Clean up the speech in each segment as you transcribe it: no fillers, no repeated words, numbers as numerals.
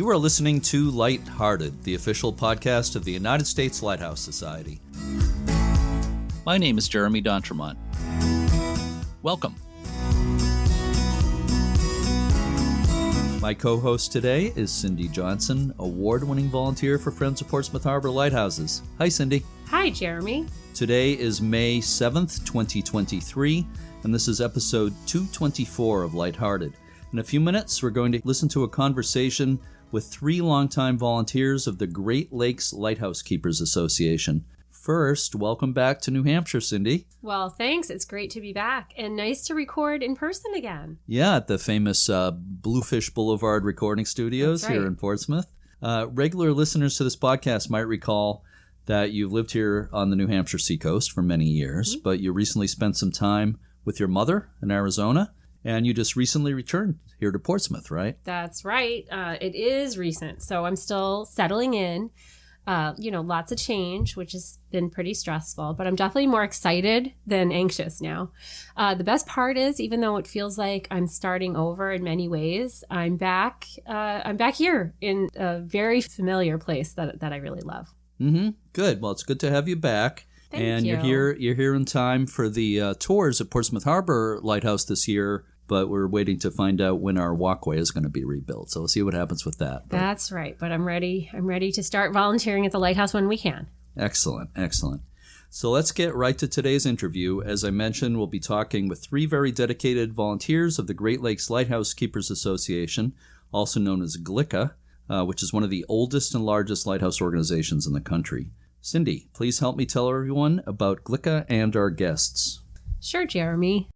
You are listening to Lighthearted, the official podcast of the United States Lighthouse Society. My name is Jeremy D'Entremont. Welcome. My co-host today is Cindy Johnson, award-winning volunteer for Friends of Portsmouth Harbor Lighthouses. Hi, Cindy. Hi, Jeremy. Today is May 7th, 2023, and this is episode 224 of Lighthearted. In a few minutes, we're going to listen to a conversation with three longtime volunteers of the Great Lakes Lighthouse Keepers Association. First, welcome back to New Hampshire, Cindy. Well, thanks. It's great to be back and nice to record in person again. Yeah, at the famous Bluefish Boulevard recording studios here in Portsmouth. Regular listeners to this podcast might recall that you've lived here on the New Hampshire seacoast for many years, but you recently spent some time with your mother in Arizona, and you just recently returned here to Portsmouth, right? That's right. It is recent, so I'm still settling in. Lots of change, which has been pretty stressful, but I'm definitely more excited than anxious now. The best part is, even though it feels like I'm starting over in many ways, I'm back here in a very familiar place that I really love. Mm-hmm. Good. Well, it's good to have you back. Thank you. You're here in time for the tours at Portsmouth Harbor Lighthouse this year, but we're waiting to find out when our walkway is going to be rebuilt. So we'll see what happens with that. That's right. But I'm ready. I'm ready to start volunteering at the lighthouse when we can. Excellent. So let's get right to today's interview. As I mentioned, we'll be talking with three very dedicated volunteers of the Great Lakes Lighthouse Keepers Association, also known as GLLKA, which is one of the oldest and largest lighthouse organizations in the country. Cindy, please help me tell everyone about GLLKA and our guests. Sure, Jeremy.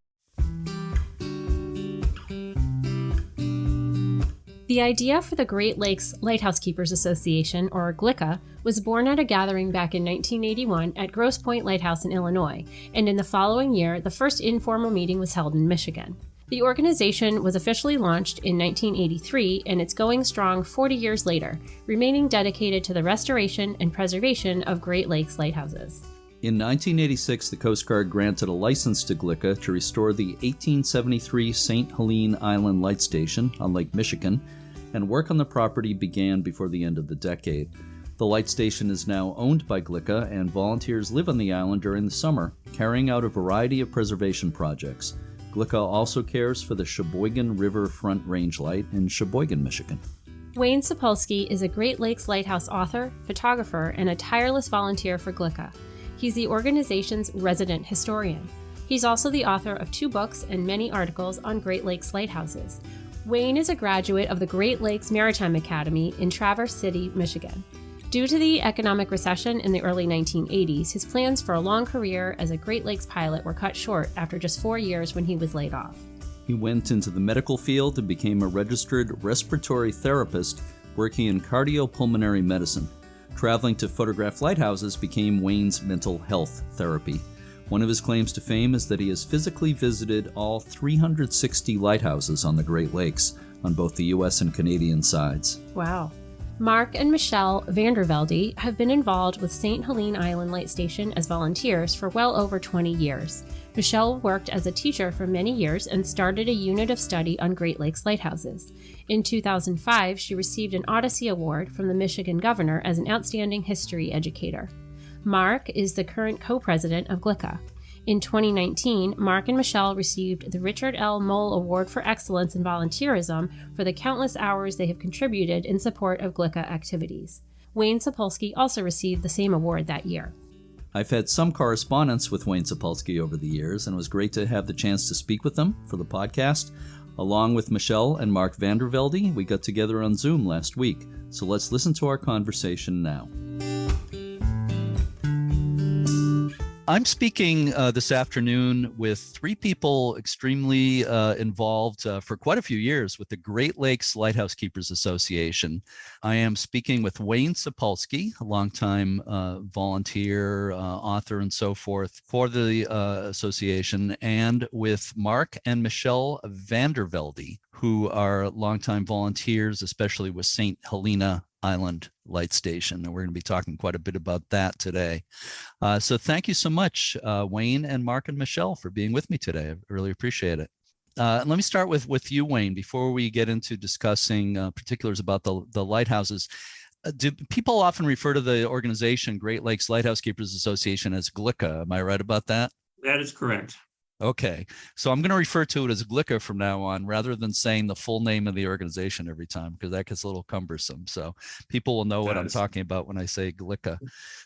The idea for the Great Lakes Lighthouse Keepers Association, or GLLKA, was born at a gathering back in 1981 at Grosse Pointe Lighthouse in Illinois, and in the following year, the first informal meeting was held in Michigan. The organization was officially launched in 1983, and it's going strong 40 years later, remaining dedicated to the restoration and preservation of Great Lakes lighthouses. In 1986, the Coast Guard granted a license to GLLKA to restore the 1873 St. Helena Island Light Station on Lake Michigan, and work on the property began before the end of the decade. The light station is now owned by GLLKA, and volunteers live on the island during the summer, carrying out a variety of preservation projects. GLLKA also cares for the Sheboygan River Front Range Light in Sheboygan, Michigan. Wayne Sapulski is a Great Lakes Lighthouse author, photographer, and a tireless volunteer for GLLKA. He's the organization's resident historian. He's also the author of 2 books and many articles on Great Lakes lighthouses. Wayne is a graduate of the Great Lakes Maritime Academy in Traverse City, Michigan. Due to the economic recession in the early 1980s, his plans for a long career as a Great Lakes pilot were cut short after just 4 years when he was laid off. He went into the medical field and became a registered respiratory therapist working in cardiopulmonary medicine. Traveling to photograph lighthouses became Wayne's mental health therapy. One of his claims to fame is that he has physically visited all 360 lighthouses on the Great Lakes on both the U.S. and Canadian sides. Wow. Mark and Michele VanderVelde have been involved with St. Helena Island Light Station as volunteers for well over 20 years. Michele worked as a teacher for many years and started a unit of study on Great Lakes lighthouses. In 2005, she received an Odyssey Award from the Michigan governor as an outstanding history educator. Mark is the current co-president of GLLKA. In 2019, Mark and Michele received the Richard L. Mole Award for Excellence in Volunteerism for the countless hours they have contributed in support of GLLKA activities. Wayne Sapulski also received the same award that year. I've had some correspondence with Wayne Sapulski over the years, and it was great to have the chance to speak with them for the podcast. Along with Michele and Mark VanderVelde, we got together on Zoom last week. So let's listen to our conversation now. I'm speaking this afternoon with three people extremely involved for quite a few years with the Great Lakes Lighthouse Keepers Association. I am speaking with Wayne Sapulski, a longtime volunteer, author, and so forth for the association, and with Mark and Michele VanderVelde, who are longtime volunteers, especially with St. Helena Island Light Station, and we're going to be talking quite a bit about that today. So thank you so much, Wayne and Mark and Michele, for being with me today. I really appreciate it. Let me start with you, Wayne, before we get into discussing particulars about the lighthouses. Do people often refer to the organization Great Lakes Lighthouse Keepers Association as GLLKA? Am I right about that? That is correct. Okay, so I'm going to refer to it as GLLKA from now on, rather than saying the full name of the organization every time, because that gets a little cumbersome. So people will know what I'm talking about when I say GLLKA.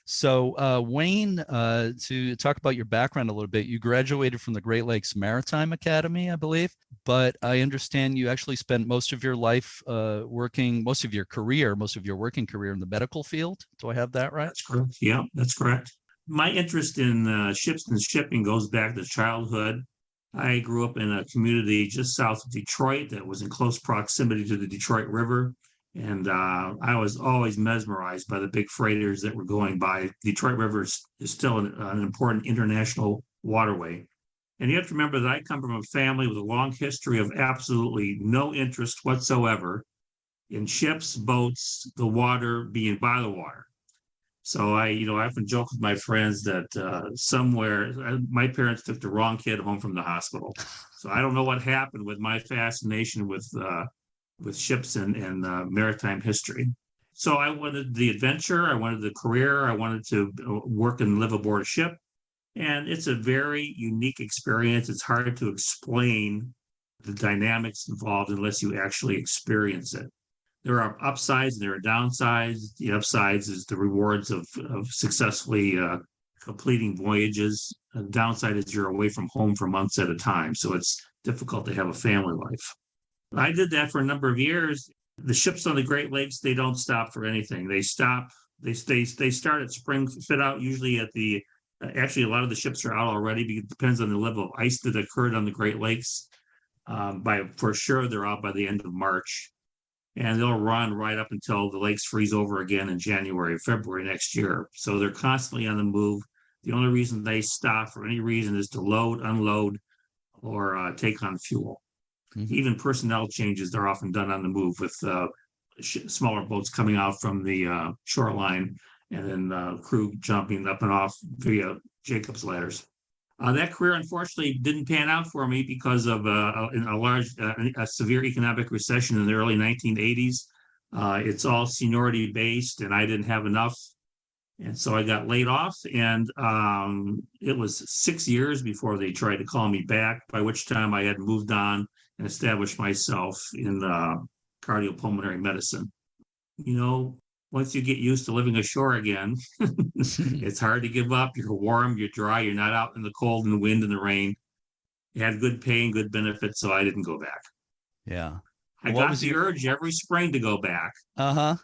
So Wayne, to talk about your background a little bit, you graduated from the Great Lakes Maritime Academy, I believe, but I understand you actually spent most of your life working, most of your working career in the medical field. Do I have that right? That's correct. Yeah, that's correct. My interest in ships and shipping goes back to childhood. I grew up in a community just south of Detroit that was in close proximity to the Detroit River. And I was always mesmerized by the big freighters that were going by. Detroit River is still an important international waterway. And you have to remember that I come from a family with a long history of absolutely no interest whatsoever in ships, boats, the water, being by the water. So I often joke with my friends that my parents took the wrong kid home from the hospital. So I don't know what happened with my fascination with ships and maritime history. So I wanted the adventure, I wanted the career, I wanted to work and live aboard a ship. And it's a very unique experience. It's hard to explain the dynamics involved unless you actually experience it. There are upsides and there are downsides. The upsides is the rewards of successfully completing voyages. The downside is you're away from home for months at a time. So it's difficult to have a family life. I did that for a number of years. The ships on the Great Lakes, they don't stop for anything. They start at spring fit out, usually actually a lot of the ships are out already because it depends on the level of ice that occurred on the Great Lakes. For sure, they're out by the end of March. And they'll run right up until the lakes freeze over again in January, February next year. So they're constantly on the move. The only reason they stop for any reason is to load, unload, or take on fuel. Mm-hmm. Even personnel changes, they're often done on the move with smaller boats coming out from the shoreline and then crew jumping up and off via Jacob's ladders. That career, unfortunately, didn't pan out for me because of a severe economic recession in the early 1980s. It's all seniority based, and I didn't have enough. And so I got laid off, and it was 6 years before they tried to call me back, by which time I had moved on and established myself in cardiopulmonary medicine. Once you get used to living ashore again, it's hard to give up. You're warm, you're dry, you're not out in the cold and the wind and the rain. You had good pay and good benefits, so I didn't go back. Yeah. I got the urge every spring to go back. Uh-huh.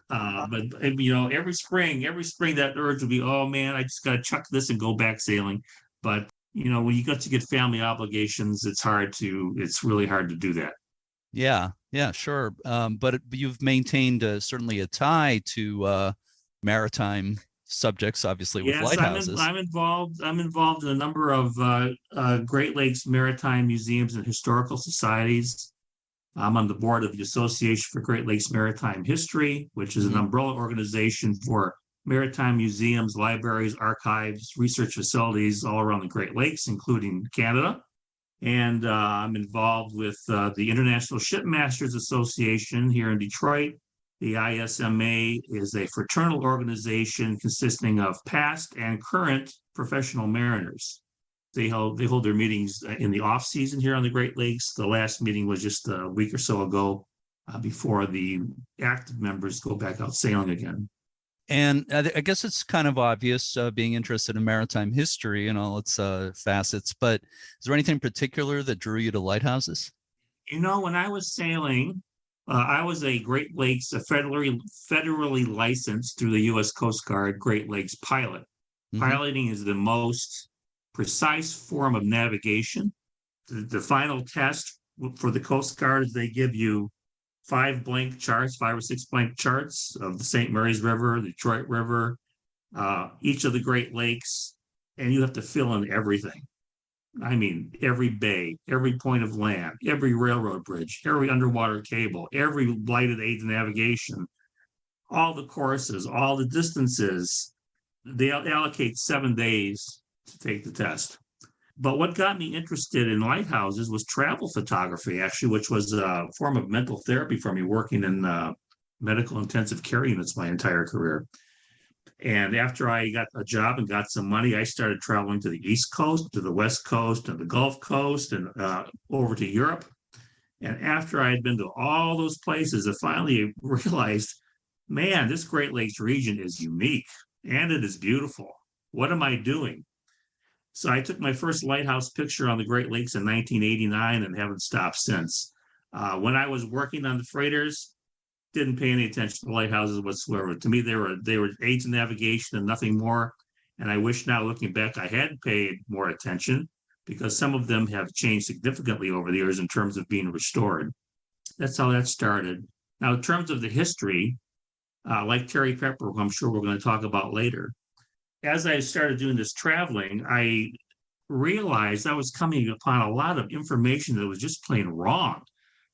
But every spring that urge would be, oh man, I just got to chuck this and go back sailing. But, when you got to get family obligations, it's really hard to do that. Yeah, sure. But you've maintained certainly a tie to maritime subjects, obviously, with lighthouses. I'm involved in a number of Great Lakes Maritime Museums and Historical Societies. I'm on the board of the Association for Great Lakes Maritime History, which is an umbrella organization for maritime museums, libraries, archives, research facilities all around the Great Lakes, including Canada. And I'm involved with the International Shipmasters Association here in Detroit. The ISMA is a fraternal organization consisting of past and current professional mariners. They hold their meetings in the off season here on the Great Lakes. The last meeting was just a week or so ago before the active members go back out sailing again. And I guess it's kind of obvious being interested in maritime history and all its facets, but is there anything particular that drew you to lighthouses? When I was sailing, I was a Great Lakes, a federally licensed through the U.S. Coast Guard Great Lakes pilot. Mm-hmm. Piloting is the most precise form of navigation. The final test for the Coast Guard is they give you 5 or 6 blank charts of the St. Mary's River, the Detroit River, each of the Great Lakes, and you have to fill in everything. I mean, every bay, every point of land, every railroad bridge, every underwater cable, every lighted aid to navigation, all the courses, all the distances. They allocate 7 days to take the test. But what got me interested in lighthouses was travel photography, actually, which was a form of mental therapy for me, working in medical intensive care units my entire career. And after I got a job and got some money, I started traveling to the East Coast, to the West Coast, to the Gulf Coast, and over to Europe. And after I had been to all those places, I finally realized, man, this Great Lakes region is unique and it is beautiful. What am I doing? So I took my first lighthouse picture on the Great Lakes in 1989 and haven't stopped since. When I was working on the freighters, didn't pay any attention to lighthouses whatsoever. To me, they were aids in navigation and nothing more. And I wish now, looking back, I had paid more attention, because some of them have changed significantly over the years in terms of being restored. That's how that started. Now, in terms of the history, like Terry Pepper, who I'm sure we're going to talk about later, as I started doing this traveling, I realized I was coming upon a lot of information that was just plain wrong.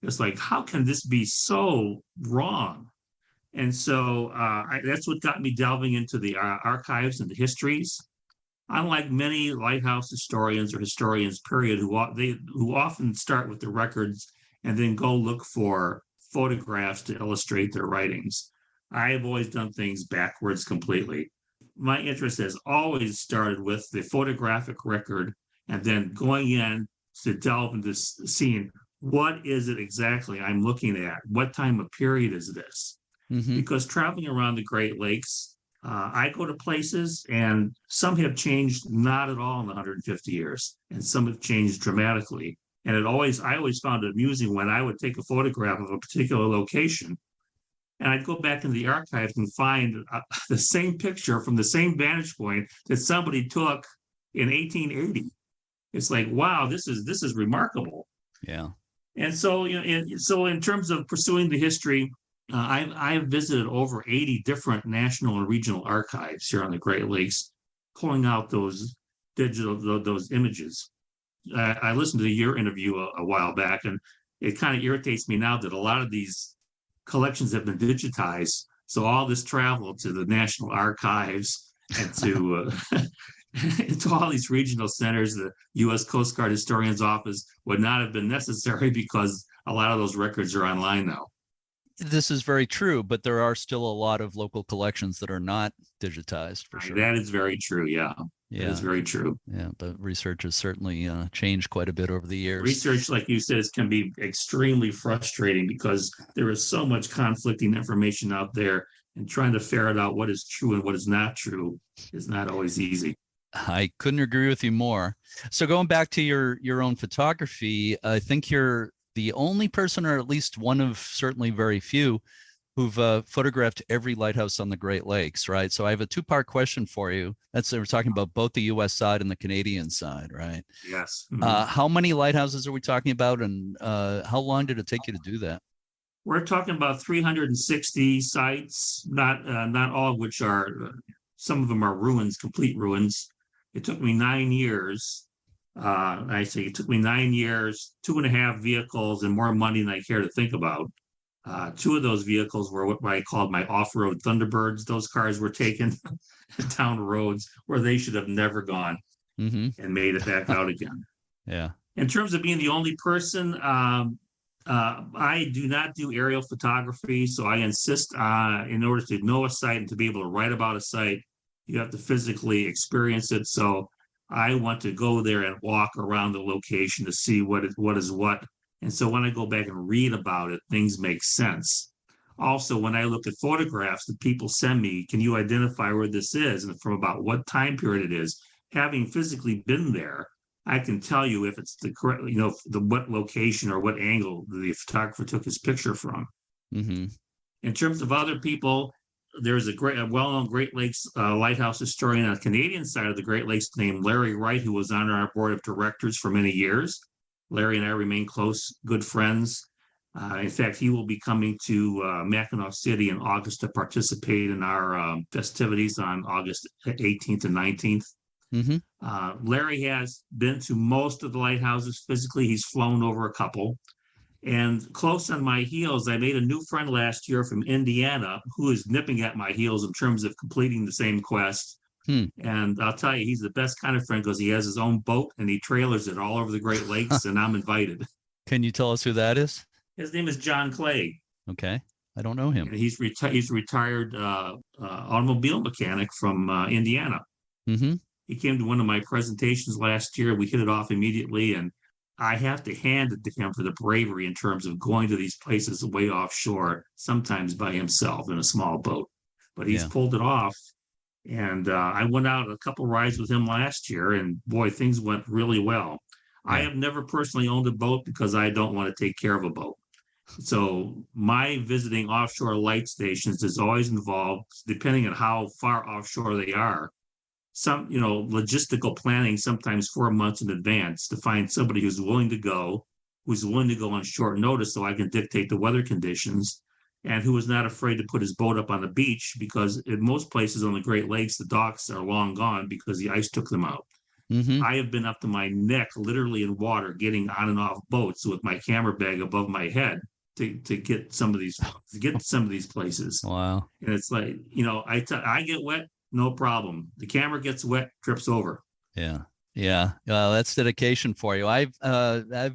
It's like, how can this be so wrong? And so that's what got me delving into the archives and the histories. Unlike many lighthouse historians or historians, period, who often start with the records and then go look for photographs to illustrate their writings, I have always done things backwards completely. My interest has always started with the photographic record and then going in to delve into seeing what is it exactly I'm looking at? What time of period is this? Mm-hmm. Because traveling around the Great Lakes, I go to places and some have changed not at all in the 150 years, and some have changed dramatically. And I always found it amusing when I would take a photograph of a particular location and I'd go back in the archives and find the same picture from the same vantage point that somebody took in 1880. It's like, wow, this is remarkable. Yeah. And so, in terms of pursuing the history, I've visited over 80 different national and regional archives here on the Great Lakes, pulling out those those images. I listened to your interview a while back, and it kind of irritates me now that a lot of these collections have been digitized. So all this travel to the national archives and to to all these regional centers, the U.S. Coast Guard Historian's Office, would not have been necessary because a lot of those records are online now. This is very true, but there are still a lot of local collections that are not digitized, for sure. That is very true, yeah. That is very true. Yeah, but research has certainly changed quite a bit over the years. Research, like you said, can be extremely frustrating because there is so much conflicting information out there, and trying to ferret out what is true and what is not true is not always easy. I couldn't agree with you more. So going back to your own photography, I think you're the only person, or at least one of certainly very few, who've photographed every lighthouse on the Great Lakes, right? So I have a two-part question for you. We're talking about both the U.S. side and the Canadian side, right? Yes. Mm-hmm. How many lighthouses are we talking about, and how long did it take you to do that? We're talking about 360 sites, not all of which are, some of them are ruins, complete ruins. It took me 9 years. It took me 9 years, 2.5 vehicles, and more money than I care to think about. 2 of those vehicles were what I called my off-road Thunderbirds. Those cars were taken down roads where they should have never gone, and made it back out again. Yeah. In terms of being the only person, I do not do aerial photography, so I insist in order to know a site and to be able to write about a site, you have to physically experience it. So I want to go there and walk around the location to see what is what. And so when I go back and read about it, things make sense. Also, when I look at photographs that people send me, can you identify where this is and from about what time period it is? Having physically been there, I can tell you if it's the correct, what location or what angle the photographer took his picture from. Mm-hmm. In terms of other people, there's a well-known Great Lakes lighthouse historian on the Canadian side of the Great Lakes named Larry Wright, who was on our board of directors for many years. Larry and I remain close, good friends. In fact, he will be coming to Mackinac City in August to participate in our festivities on August 18th and 19th. Mm-hmm. Larry has been to most of the lighthouses physically. He's flown over a couple. And close on my heels, I made a new friend last year from Indiana who is nipping at my heels in terms of completing the same quest. Hmm. And I'll tell you, he's the best kind of friend because he has his own boat and he trailers it all over the Great Lakes, and I'm invited. Can you tell us who that is? His name is John Clay, Okay. I don't know him. and he's a retired automobile mechanic from Indiana. Mm-hmm. He came to one of my presentations last year. We hit it off immediately, and I have to hand it to him for the bravery in terms of going to these places way offshore, sometimes by himself in a small boat. But he's Yeah. pulled it off. And I went out a couple rides with him last year, and boy, things went really well. I Yeah. have never personally owned a boat because I don't want to take care of a boat. So my visiting offshore light stations is always involved, depending on how far offshore they are, some, logistical planning, sometimes 4 months in advance, to find somebody who's willing to go on short notice so I can dictate the weather conditions, and who is not afraid to put his boat up on the beach, because in most places on the Great Lakes, the docks are long gone because the ice took them out. Mm-hmm. I have been up to my neck, literally in water, getting on and off boats with my camera bag above my head to get some of these places. Wow. And it's like, I get wet, no problem. The camera gets wet, trips over. Yeah. Yeah. That's dedication for you. I've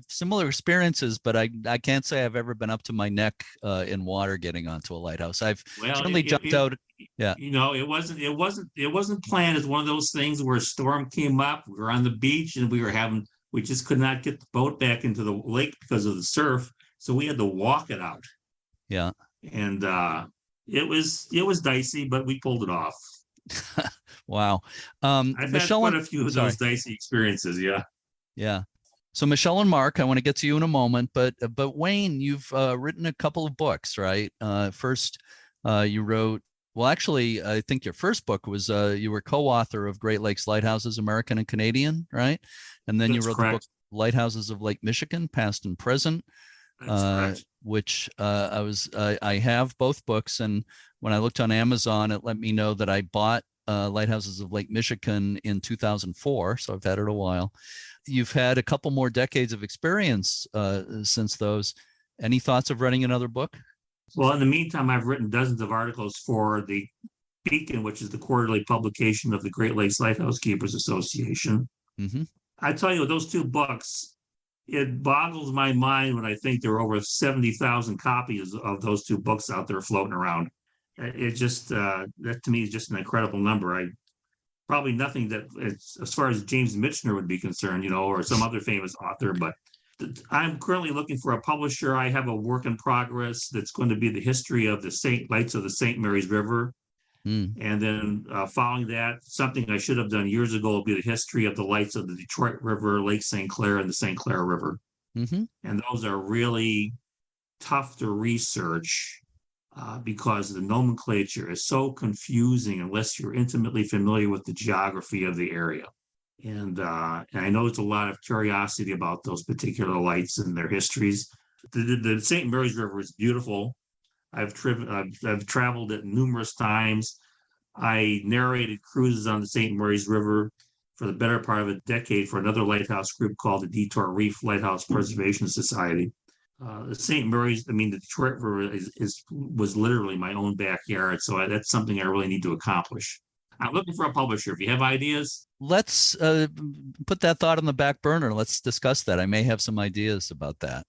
similar experiences, but I can't say I've ever been up to my neck in water getting onto a lighthouse. I've certainly jumped out. Yeah. It wasn't planned. It's one of those things where a storm came up. We were on the beach and we just could not get the boat back into the lake because of the surf. So we had to walk it out. Yeah. And it was dicey, but we pulled it off. Wow. I've Michele, had quite a few of those dicey experiences. Yeah. Yeah. So Michele and Mark, I want to get to you in a moment, but Wayne, you've written a couple of books, right? First, you wrote. Well, actually, I think your first book was you were co-author of Great Lakes Lighthouses, American and Canadian, right? And then That's you wrote correct. the book Lighthouses of Lake Michigan, Past and Present, That's correct. which I have both books, and when I looked on Amazon, it let me know that I bought Lighthouses of Lake Michigan in 2004, so I've had it a while. You've had a couple more decades of experience since those. Any thoughts of writing another book? Well, in the meantime, I've written dozens of articles for the Beacon, which is the quarterly publication of the Great Lakes Lighthouse Keepers Association. Mm-hmm. I tell you, those two books, it boggles my mind when I think there are over 70,000 copies of those two books out there floating around. It just, that to me is just an incredible number. Probably nothing that, as far as James Michener would be concerned, or some other famous author, but I'm currently looking for a publisher. I have a work in progress that's going to be the history of the Lights of the St. Mary's River. Mm. And then following that, something I should have done years ago will be the history of the lights of the Detroit River, Lake St. Clair, and the St. Clair River. Mm-hmm. And those are really tough to research because the nomenclature is so confusing unless you're intimately familiar with the geography of the area. And I know there's a lot of curiosity about those particular lights and their histories. The St. Mary's River is beautiful. I've traveled it numerous times. I narrated cruises on the St. Mary's River for the better part of a decade for another lighthouse group called the Detour Reef Lighthouse Preservation Society. The St. Mary's, the Detroit River was literally my own backyard. So that's something I really need to accomplish. I'm looking for a publisher. If you have ideas, let's put that thought on the back burner. Let's discuss that. I may have some ideas about that,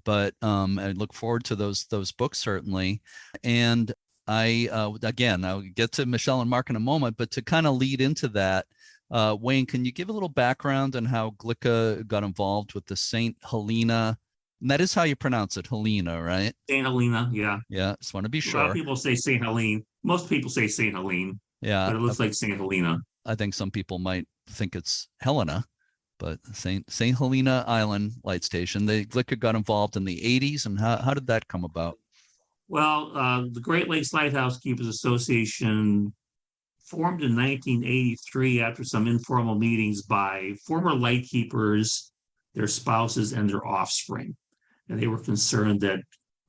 but I look forward to those books certainly. And again, I'll get to Michele and Mark in a moment, but to kind of lead into that, Wayne, can you give a little background on how GLLKA got involved with the St. Helena? And that is how you pronounce it, Helena, right? St. Helena, yeah. Yeah, just want to be sure. A lot of people say St. Helene. Most people say St. Helene. Yeah, but it looks like St. Helena. I think some people might think it's Helena, but St. Helena Island Light Station. The GLLKA got involved in the 80s, and how did that come about? Well, the Great Lakes Lighthouse Keepers Association formed in 1983 after some informal meetings by former light keepers, their spouses, and their offspring. And they were concerned that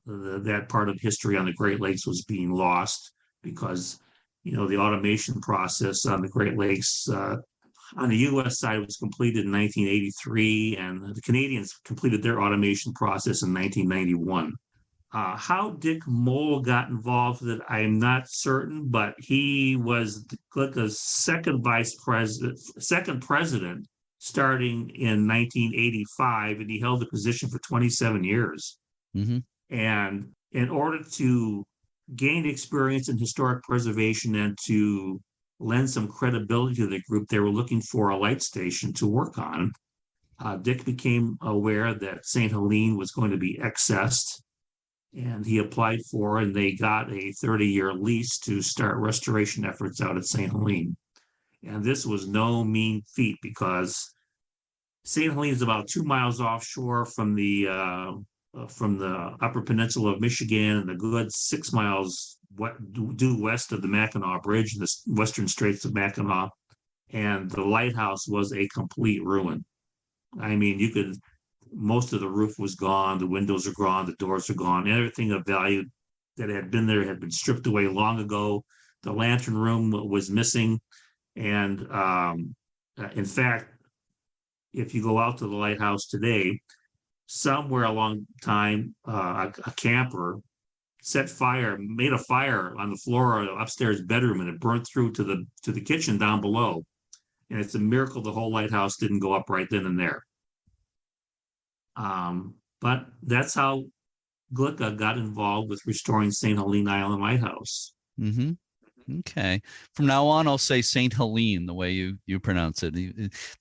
that part of history on the Great Lakes was being lost because the automation process on the Great Lakes on the U.S. side was completed in 1983, and the Canadians completed their automation process in 1991. How Dick Mole got involved with it, I am not certain, but he was GLLKA's second president starting in 1985, and he held the position for 27 years. Mm-hmm. And in order to gain experience in historic preservation and to lend some credibility to the group, they were looking for a light station to work on. Dick became aware that St. Helene was going to be accessed, and he applied for, and they got a 30-year lease to start restoration efforts out at St. Helene. And this was no mean feat, because St. Helene is about 2 miles offshore from the Upper Peninsula of Michigan, and a good 6 miles due west of the Mackinac Bridge, the Western Straits of Mackinac. And the lighthouse was a complete ruin. I mean, most of the roof was gone, the windows are gone, the doors are gone, everything of value that had been there had been stripped away long ago. The lantern room was missing. And in fact, if you go out to the lighthouse today, somewhere along time, a camper made a fire on the floor of the upstairs bedroom, and it burnt through to the kitchen down below. And it's a miracle the whole lighthouse didn't go up right then and there. But that's how GLLKA got involved with restoring St. Helena Island Lighthouse. Mm-hmm. Okay. From now on, I'll say St. Helene, the way you pronounce it.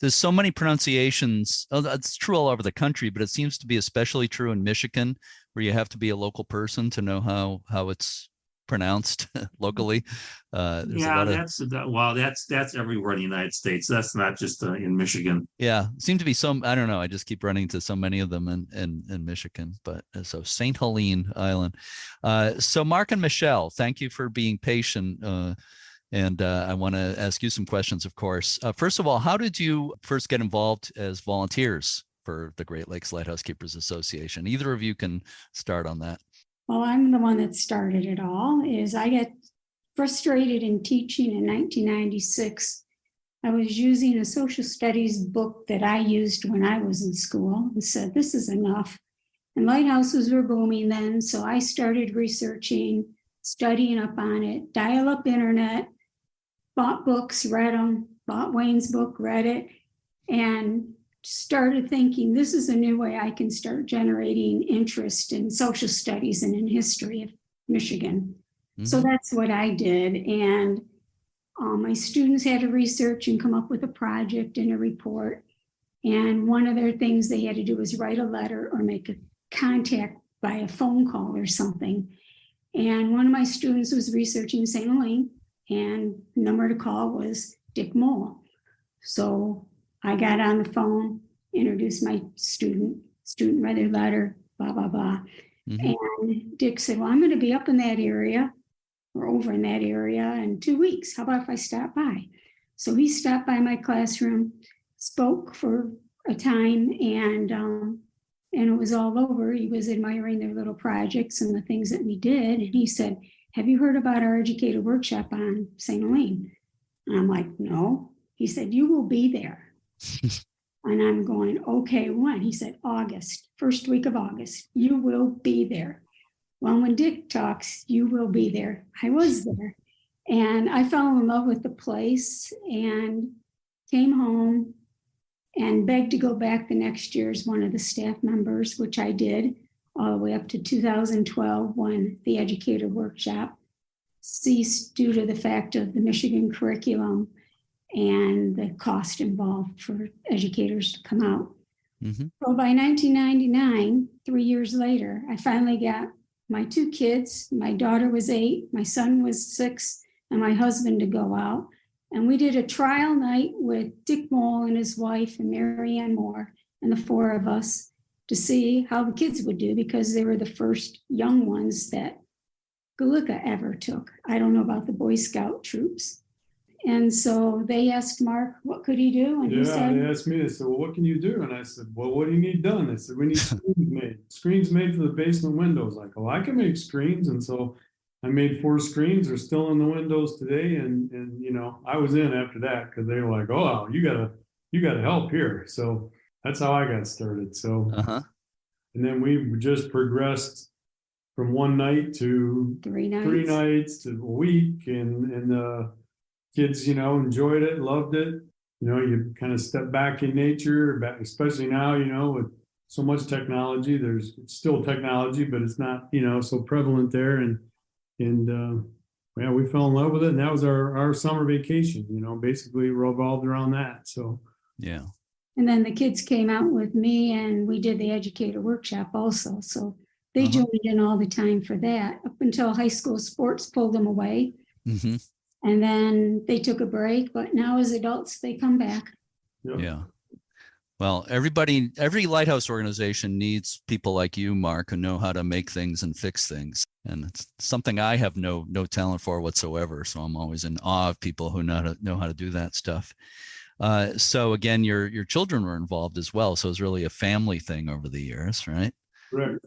There's so many pronunciations. Oh, it's true all over the country, but it seems to be especially true in Michigan, where you have to be a local person to know how it's pronounced locally. That's everywhere in the United States. That's not just in Michigan. Yeah, seem to be some. I don't know. I just keep running into so many of them in Michigan. But so St. Helene Island. So Mark and Michele, thank you for being patient. And I want to ask you some questions, of course. First of all, how did you first get involved as volunteers for the Great Lakes Lighthouse Keepers Association? Either of you can start on that. Well, I'm the one that started it all. I got frustrated in teaching in 1996. I was using a social studies book that I used when I was in school and said, this is enough. And lighthouses were booming then. So I started researching, studying up on it, dial-up internet, bought books, read them, bought Wayne's book, read it, and started thinking, this is a new way I can start generating interest in social studies and in history of Michigan. Mm-hmm. So that's what I did. And my students had to research and come up with a project and a report. And one of their things they had to do was write a letter or make a contact by a phone call or something. And one of my students was researching St. Helene, and the number to call was Dick Mole. So I got on the phone, introduced my student read their letter, blah, blah, blah. Mm-hmm. And Dick said, well, I'm going to be up in that area or over in that area in 2 weeks. How about if I stop by? So he stopped by my classroom, spoke for a time, and it was all over. He was admiring their little projects and the things that we did. And he said, have you heard about our educator workshop on St. Helene? And I'm like, no. He said, you will be there. And I'm going, okay, when? He said, August, first week of August, you will be there. Well, when Dick talks, you will be there. I was there. And I fell in love with the place and came home and begged to go back the next year as one of the staff members, which I did all the way up to 2012 when the educator workshop ceased due to the fact of the Michigan curriculum and the cost involved for educators to come out. Mm-hmm. So by 1999, 3 years later, I finally got my 2 kids. My daughter was 8, my son was 6, and my husband to go out. And we did a trial night with Dick Mole and his wife and Mary Ann Moore and the 4 of us to see how the kids would do, because they were the first young ones that GLLKA ever took. I don't know about the Boy Scout troops. And so they asked Mark, what could he do? And he said, they asked me, they said, well, what can you do? And I said, well, what do you need done? They said, we need screens made for the basement windows. Like, oh, I can make screens. And so I made 4 screens. They're still in the windows today. And you know, I was in after that because they were like, oh, you gotta help here. So that's how I got started. So, and then we just progressed from one night to 3 nights. 3 nights to a week, and the kids, enjoyed it, loved it. You kind of step back in nature, especially now, with so much technology. It's still technology, but it's not, so prevalent there. And yeah, we fell in love with it, and that was our summer vacation. Basically revolved around that. So Yeah. And then the kids came out with me, and we did the educator workshop also. So they joined in all the time for that up until high school sports pulled them away. Mm-hmm. And then they took a break, but now as adults, they come back. Yep. Yeah. Well, every lighthouse organization needs people like you, Mark, who know how to make things and fix things. And it's something I have no talent for whatsoever. So I'm always in awe of people who know how to do that stuff. So again, your children were involved as well. So it's really a family thing over the years, right? Correct.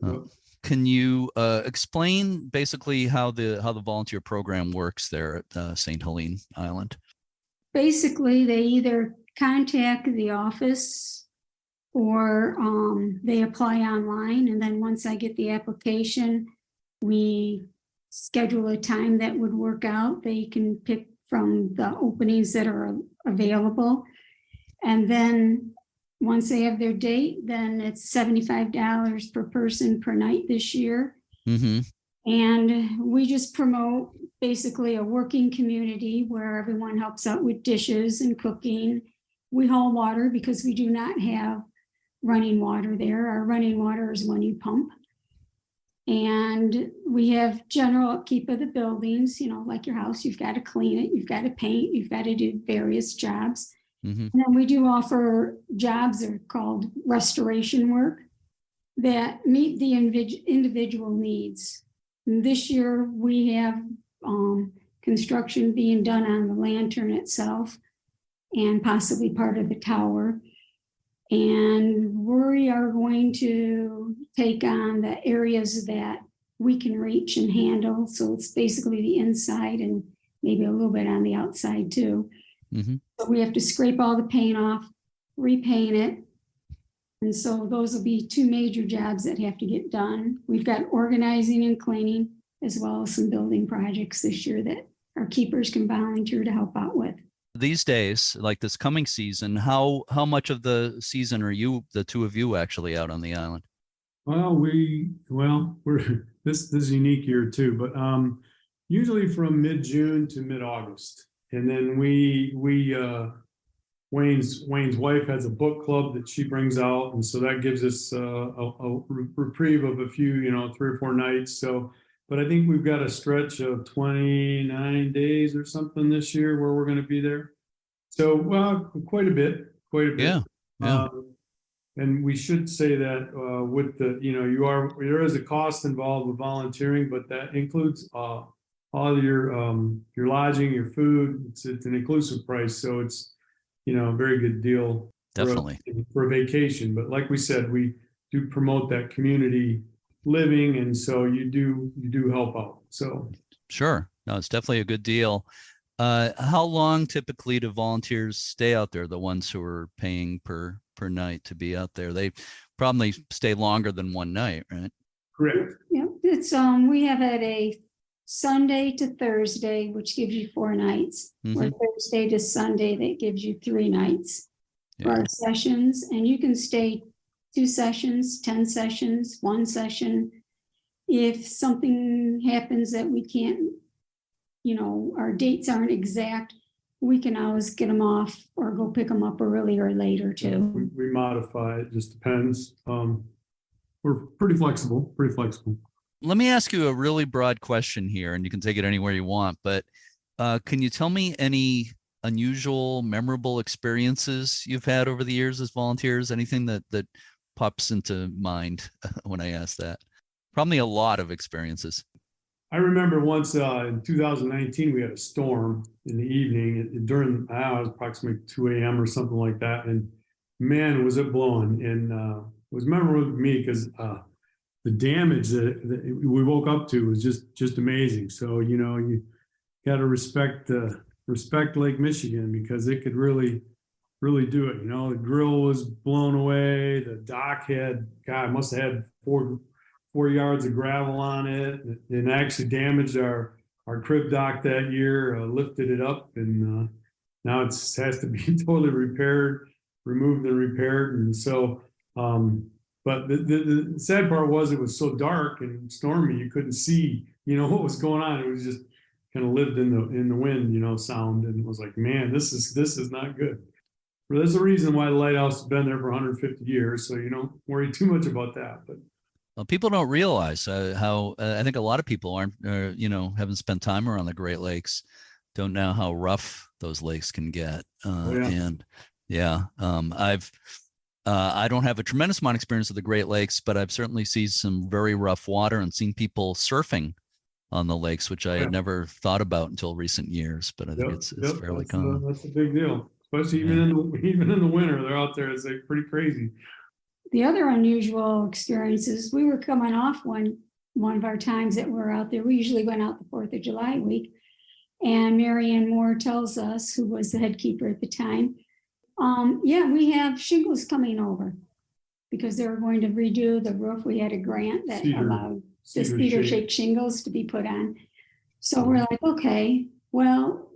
Can you explain basically how the volunteer program works there at St. Helena Island? Basically, they either contact the office or they apply online. And then once I get the application, we schedule a time that would work out. They can pick from the openings that are available. And then once they have their date, then it's $75 per person per night this year. Mm-hmm. And we just promote basically a working community where everyone helps out with dishes and cooking. We haul water because we do not have running water there. Our running water is when you pump. And we have general upkeep of the buildings, like your house, you've got to clean it, you've got to paint, you've got to do various jobs. Mm-hmm. And then we do offer jobs that are called restoration work that meet the individual needs. And this year we have construction being done on the lantern itself and possibly part of the tower. And we are going to take on the areas that we can reach and handle. So it's basically the inside and maybe a little bit on the outside too. Mm-hmm. But we have to scrape all the paint off, repaint it. And so those will be 2 major jobs that have to get done. We've got organizing and cleaning, as well as some building projects this year that our keepers can volunteer to help out with. These days, like this coming season, how much of the season are the two of you actually out on the island? Well, we're this is a unique year too, but usually from mid-June to mid-August. And then Wayne's wife has a book club that she brings out, and so that gives us a reprieve of a few, 3 or 4 nights. So, but I think we've got a stretch of 29 days or something this year where we're going to be there. So, well, quite a bit. Yeah. And we should say that with the, there is a cost involved with volunteering, but that includes all of your lodging, your food. It's an inclusive price, so it's a very good deal. Definitely for a vacation. But like we said, we do promote that community living, and so you do help out. So sure, no, it's definitely a good deal. How long typically do volunteers stay out there? The ones who are paying per night to be out there, they probably stay longer than 1 night, right? Correct. Yeah, it's we have it a Sunday to Thursday, which gives you 4 nights, or Thursday to Sunday, that gives you 3 nights for our sessions. And you can stay 2 sessions, 10 sessions, 1 session. If something happens that we can't, our dates aren't exact, we can always get them off or go pick them up early or later too. We modify it, just depends. We're pretty flexible. Let me ask you a really broad question here, and you can take it anywhere you want, but can you tell me any unusual, memorable experiences you've had over the years as volunteers? Anything that pops into mind when I ask that? Probably a lot of experiences. I remember once in 2019, we had a storm in the evening during, it was approximately 2 a.m. or something like that. And man, was it blowing. And it was memorable to me because the damage that we woke up to was just amazing. So, you got to respect Lake Michigan, because it could really do it. The grill was blown away. The dock must have had 4 yards of gravel on it, and actually damaged our crib dock that year, lifted it up, and now it has to be totally repaired, removed and repaired. And so, but the sad part was it was so dark and stormy, you couldn't see, what was going on. It was just kind of lived in the wind, sound, and it was like, man, this is not good. But there's a reason why the lighthouse has been there for 150 years, so you don't worry too much about that. But well, people don't realize how I think a lot of people aren't, haven't spent time around the Great Lakes, don't know how rough those lakes can get. And I don't have a tremendous amount of experience with the Great Lakes, but I've certainly seen some very rough water and seen people surfing on the lakes, which I had never thought about until recent years. But I think it's fairly common. That's a big deal, especially even in the winter. They're out there. It's like pretty crazy. The other unusual experiences, we were coming off one of our times that we're out there. We usually went out the 4th of July week. And Marianne Moore tells us, who was the head keeper at the time, we have shingles coming over because they were going to redo the roof. We had a grant that allowed the cedar shake shingles to be put on. So we're like, okay, well,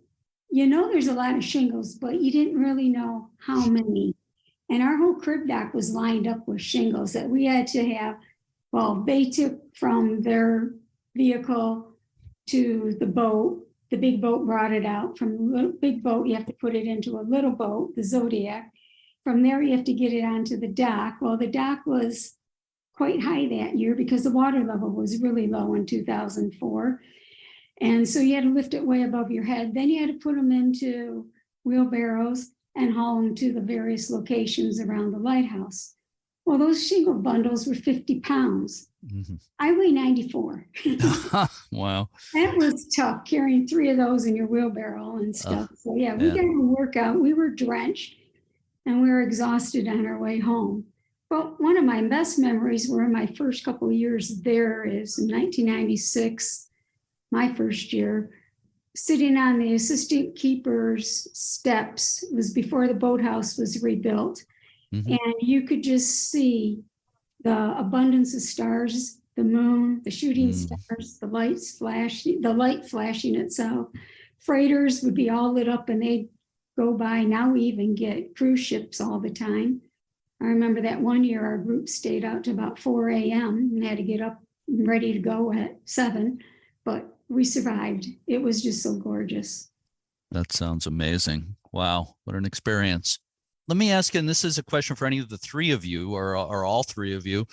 there's a lot of shingles, but you didn't really know how many. And our whole crib dock was lined up with shingles that we had to have. Well, they took from their vehicle to the boat. The big boat brought it out. From the big boat, you have to put it into a little boat, the Zodiac. From there, you have to get it onto the dock. Well, the dock was quite high that year because the water level was really low in 2004. And so you had to lift it way above your head. Then you had to put them into wheelbarrows and haul them to the various locations around the lighthouse. Well, those shingle bundles were 50 pounds. Mm-hmm. I weigh 94. Wow. That was tough, carrying 3 of those in your wheelbarrow and stuff. So we got to work out. We were drenched and we were exhausted on our way home. But one of my best memories were in my first couple of years there is in 1996, my first year, sitting on the assistant keeper's steps. It was before the boathouse was rebuilt. Mm-hmm. And you could just see the abundance of stars, the moon, the shooting stars, the light flashing itself. Freighters would be all lit up and they'd go by. Now we even get cruise ships all the time. I remember that one year our group stayed out to about 4 a.m. and had to get up and ready to go at 7, but we survived. It was just so gorgeous. That sounds amazing. Wow, what an experience. Let me ask you, and this is a question for any of the 3 of you or all 3 of you.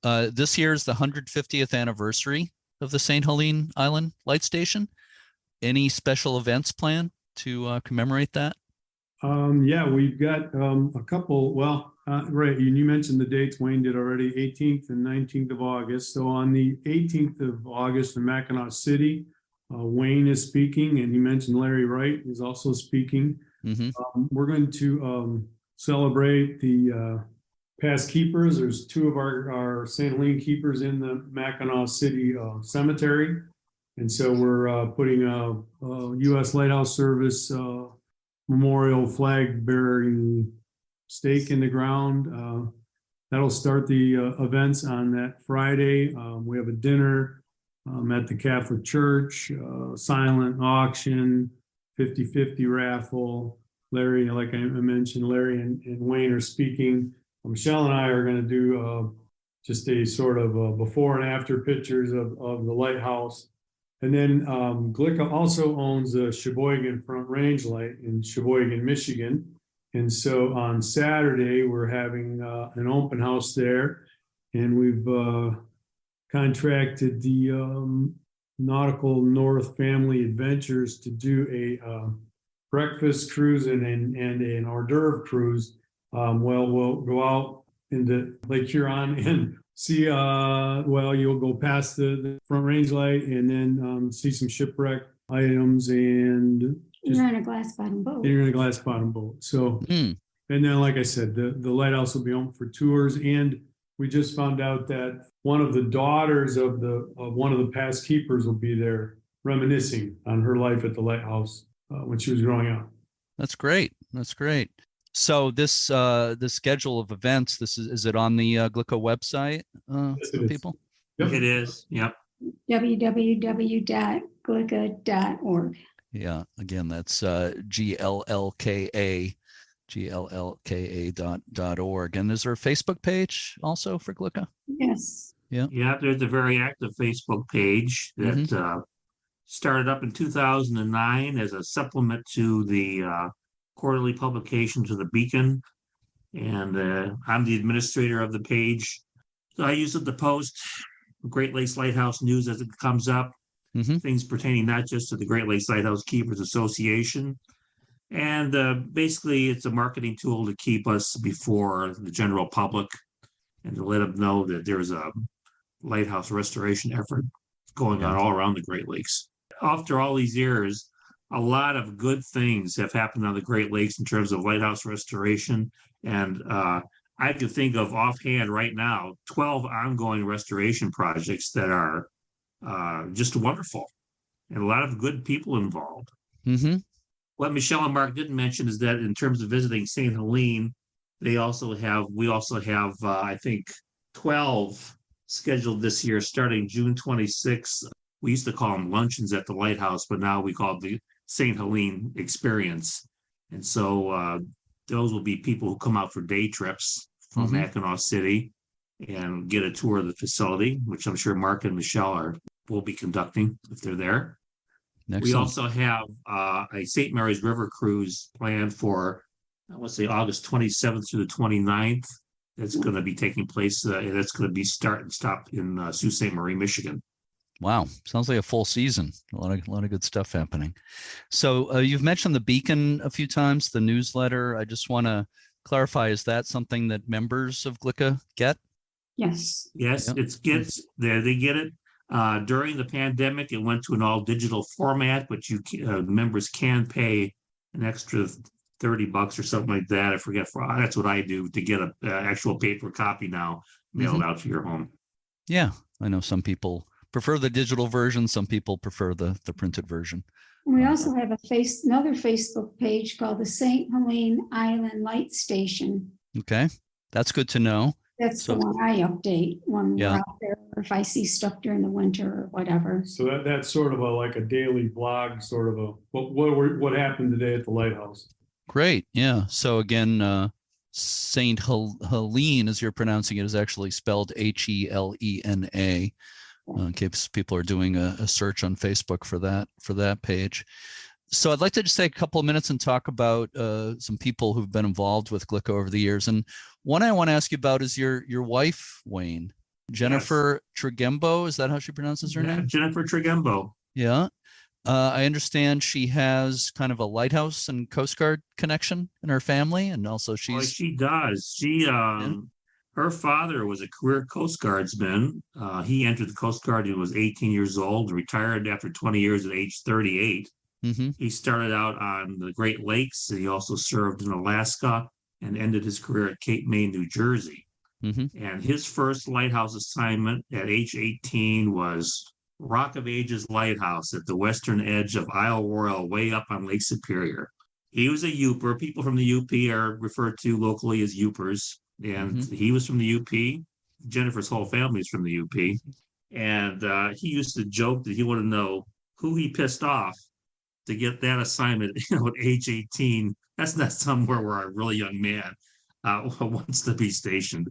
This year is the 150th anniversary of the St. Helena Island Light Station. Any special events planned to commemorate that? We've got a couple. Well, right, you mentioned the dates. Wayne did already, 18th and 19th of August. So on the 18th of August in Mackinac City, Wayne is speaking, and he mentioned Larry Wright is also speaking. Mm-hmm. We're going to celebrate the past keepers. There's 2 of our St. Helena keepers in the Mackinac City Cemetery. And so we're putting a U.S. Lighthouse Service memorial flag bearing stake in the ground. That'll start the events on that Friday. We have a dinner at the Catholic Church, silent auction, 50-50 raffle. Larry, like I mentioned, Larry and Wayne are speaking. Michele and I are going to do just a sort of before and after pictures of the lighthouse. And then GLLKA also owns the Sheboygan Front Range Light in Sheboygan, Michigan. And so on Saturday, we're having an open house there. And we've contracted the Nautical North Family Adventures to do a breakfast cruise and an hors d'oeuvre cruise. We'll go out into Lake Huron and see, you'll go past the Front Range Light and then see some shipwreck items and you're in a glass bottom boat. You're in a glass bottom boat. So, and then, like I said, the lighthouse will be open for tours. And we just found out that one of the daughters of one of the past keepers will be there reminiscing on her life at the lighthouse when she was growing up. That's great. That's great. So this schedule of events, is it on the GLLKA website yes, for people? Yep. It is. Yep. www.glka.org. Yeah. Again, that's GLLKA, GLLKA.org. And is there a Facebook page also for GLKA? Yes. Yeah, there's a very active Facebook page that started up in 2009 as a supplement to the quarterly publication to the Beacon. And I'm the administrator of the page. So I use it to post Great Lakes Lighthouse news as it comes up, things pertaining not just to the Great Lakes Lighthouse Keepers Association. And basically, it's a marketing tool to keep us before the general public and to let them know that there's a lighthouse restoration effort going on all around the Great Lakes. After all these years, a lot of good things have happened on the Great Lakes in terms of lighthouse restoration. And I can think of offhand right now 12 ongoing restoration projects that are just wonderful and a lot of good people involved. What Michele and Mark didn't mention is that in terms of visiting St. Helene, we also have, I think, 12 scheduled this year, starting June 26th. We used to call them luncheons at the Lighthouse, but now we call it the St. Helene Experience. And so those will be people who come out for day trips from Mackinac City and get a tour of the facility, which I'm sure Mark and Michele will be conducting if they're there. Excellent. We also have a St. Mary's River cruise planned for, I want to say, August 27th through the 29th. That's going to be taking place. That's going to be start and stop in Sault Ste. Marie, Michigan. Wow, sounds like a full season. A lot of good stuff happening. So you've mentioned the Beacon a few times, the newsletter. I just want to clarify: is that something that members of GLKA get? Yes. Yes, they get it. During the pandemic, it went to an all digital format, but members can pay an extra $30 or something like that. I forget. That's what I do to get an actual paper copy now mailed out to your home. Yeah, I know some people prefer the digital version. Some people prefer the printed version. We also have another Facebook page called the St. Helena Island Light Station. Okay, that's good to know. That's the one I update when we're out there, or if I see stuff during the winter or whatever. So that's sort of like a daily blog, sort of a what happened today at the Lighthouse. Great, yeah. So again, St. Helene, as you're pronouncing it, is actually spelled Helena. In case people are doing a search on Facebook for that page. So I'd like to just take a couple of minutes and talk about some people who've been involved with GLKA over the years. And one I want to ask you about is your wife, Wayne, Jennifer Tregembo. Is that how she pronounces her name? Jennifer Tregembo. Yeah. I understand she has kind of a lighthouse and Coast Guard connection in her family, and also she does. Her father was a career Coast Guardsman. He entered the Coast Guard when he was 18 years old, retired after 20 years at age 38. He started out on the Great Lakes, and he also served in Alaska and ended his career at Cape May, New Jersey. And his first lighthouse assignment at age 18 was Rock of Ages Lighthouse at the western edge of Isle Royale, way up on Lake Superior. He was a Youper. People from the UP are referred to locally as Youpers. And he was from the UP. Jennifer's whole family is from the UP. And he used to joke that he wanted to know who he pissed off to get that assignment, at age 18. That's not somewhere where a really young man wants to be stationed.